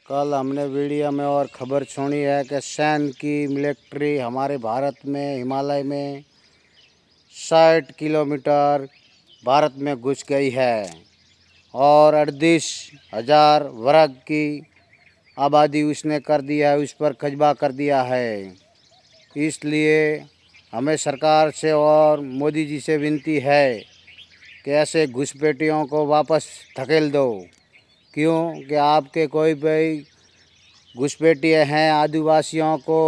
कल हमने वीडियो में और ख़बर सुनी है कि सैन्य की मिलिट्री हमारे भारत में हिमालय में 60 किलोमीटर भारत में घुस गई है और 38,000 वर्ग की आबादी उसने कर दिया है, उस पर कब्जा कर दिया है। इसलिए हमें सरकार से और मोदी जी से विनती है कि ऐसे घुसपैठियों को वापस धकेल दो। क्यों कि आपके कोई भी घुसपैठिए हैं आदिवासियों को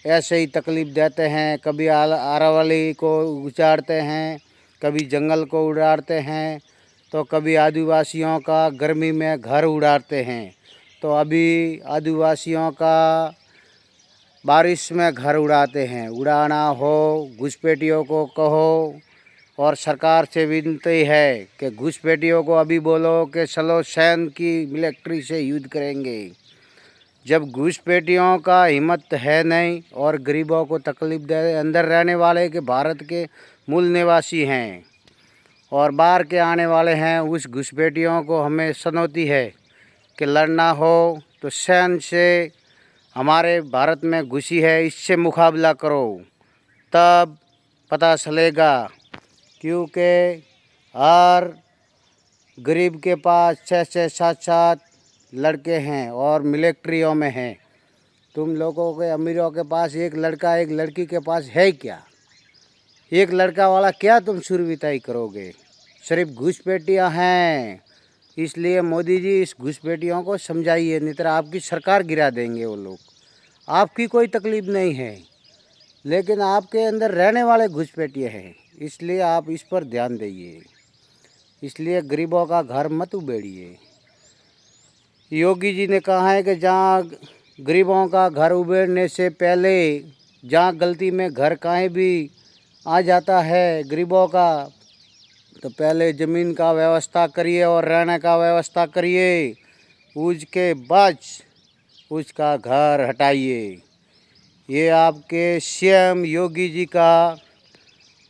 ऐसे ही तकलीफ़ देते हैं, कभी अरावली को उजाड़ते हैं, कभी जंगल को उड़ाते हैं, तो कभी आदिवासियों का गर्मी में घर उड़ाते हैं। तो अभी आदिवासियों का बारिश में घर उड़ाते हैं। उड़ाना हो घुसपैठियों को कहो और सरकार से विनती है कि घुसपैठियों को अभी बोलो कि चलो सैन्य की मिलिट्री से युद्ध करेंगे। जब घुसपैठियों का हिम्मत है नहीं और गरीबों को तकलीफ़ दे अंदर रहने वाले के भारत के मूल निवासी हैं और बाहर के आने वाले हैं, उस घुसपैठियों को हमें चुनौती है कि लड़ना हो तो सैन्य से हमारे भारत में घुसी है, इससे मुकाबला करो, तब पता चलेगा। क्योंकि हर गरीब के पास 6-6, 7-7 लड़के हैं और मिलिट्रियों में हैं। तुम लोगों के अमीरों के पास एक लड़का एक लड़की के पास है क्या? एक लड़का वाला क्या तुम शूरवीरताई करोगे? सिर्फ घुसपैठियाँ हैं। इसलिए मोदी जी इस घुसपैठियों को समझाइए, नहीं तो आपकी सरकार गिरा देंगे वो लोग। आपकी कोई तकलीफ़ नहीं है, लेकिन आपके अंदर रहने वाले घुसपैठिए हैं, इसलिए आप इस पर ध्यान दीजिए। इसलिए गरीबों का घर मत उबेड़िए। योगी जी ने कहा है कि जहाँ गरीबों का घर उबेड़ने से पहले, जहाँ गलती में घर कहीं भी आ जाता है गरीबों का, तो पहले ज़मीन का व्यवस्था करिए और रहने का व्यवस्था करिए, उसके बाद उसका घर हटाइए। ये आपके सीएम योगी जी का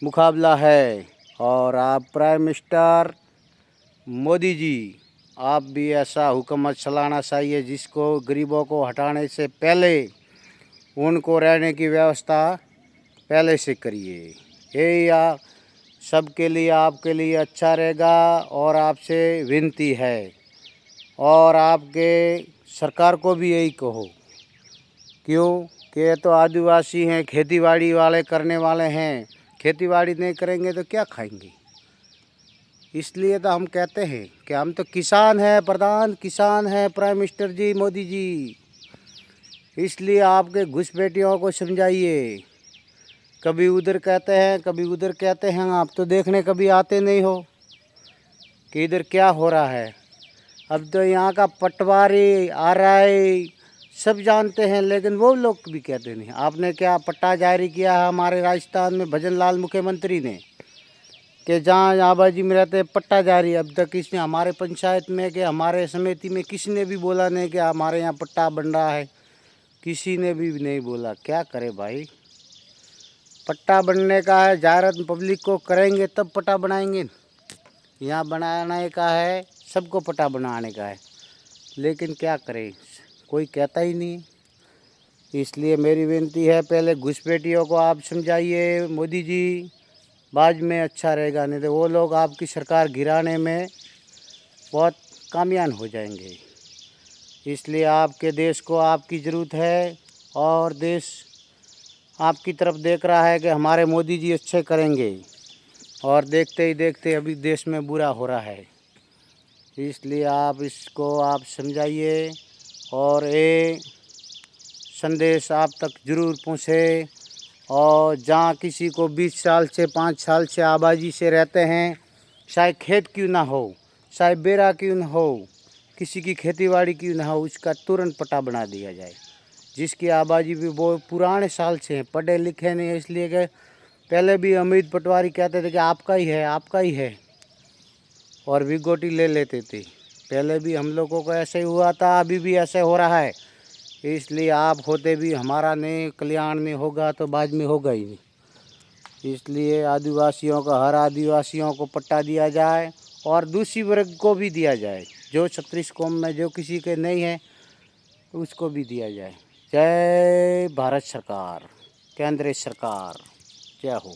मुकाबला है और आप प्राइम मिनिस्टर मोदी जी, आप भी ऐसा हुकूमत चलाना चाहिए जिसको गरीबों को हटाने से पहले उनको रहने की व्यवस्था पहले से करिए। यही सबके लिए आपके लिए अच्छा रहेगा और आपसे विनती है और आपके सरकार को भी यही कहो। क्यों कि ये तो आदिवासी हैं, खेतीबाड़ी वाले करने वाले हैं, खेतीबाड़ी नहीं करेंगे तो क्या खाएंगे? इसलिए तो हम कहते हैं कि हम तो किसान हैं, प्रधान किसान हैं प्राइम मिनिस्टर जी मोदी जी। इसलिए आपके घुसपैठियों को समझाइए। कभी उधर कहते हैं कभी उधर कहते हैं, आप तो देखने कभी आते नहीं हो कि इधर क्या हो रहा है। अब तो यहाँ का पटवारी आरआई सब जानते हैं, लेकिन वो लोग भी कहते नहीं। आपने क्या पट्टा जारी किया है हमारे राजस्थान में भजन लाल मुख्यमंत्री ने कि जहाँ आबादी में रहते पट्टा जारी। अब तक किसने हमारे पंचायत में कि हमारे समिति में किसी ने भी बोला नहीं कि हमारे यहाँ पट्टा बन रहा है, किसी ने भी नहीं बोला। क्या करे भाई, पट्टा बनने का है, जाहिरात पब्लिक को करेंगे तब पट्टा बनाएंगे। यहाँ बनाने का है, सबको पट्टा बनाने का है, लेकिन क्या करें, कोई कहता ही नहीं। इसलिए मेरी विनती है, पहले घुसपैठियों को आप समझाइए मोदी जी, बाद में अच्छा रहेगा, नहीं तो वो लोग आपकी सरकार गिराने में बहुत कामयाब हो जाएंगे। इसलिए आपके देश को आपकी ज़रूरत है और देश आपकी तरफ देख रहा है कि हमारे मोदी जी अच्छे करेंगे, और देखते ही देखते अभी देश में बुरा हो रहा है। इसलिए आप इसको आप समझाइए और ये संदेश आप तक ज़रूर पहुँचे। और जहाँ किसी को 20 साल से 5 साल से आबादी से रहते हैं, चाहे खेत क्यों ना हो, चाहे बेरा क्यों ना हो, किसी की खेतीबाड़ी क्यों ना हो, उसका तुरंत पट्टा बना दिया जाए। जिसकी आबादी भी वो पुराने साल से हैं, पढ़े लिखे नहीं, इसलिए कि पहले भी अमित पटवारी कहते थे कि आपका ही है आपका ही है, और भी गोटी ले लेते थे। पहले भी हम लोगों को ऐसे ही हुआ था, अभी भी ऐसे हो रहा है। इसलिए आप होते भी हमारा नहीं कल्याण नहीं होगा तो बाद में होगा ही नहीं। इसलिए आदिवासियों का, हर आदिवासियों को पट्टा दिया जाए और दूसरी वर्ग को भी दिया जाए। जो 36 कौम में जो किसी के नहीं है उसको भी दिया जाए। जय भारत सरकार, केंद्र सरकार, जय हो।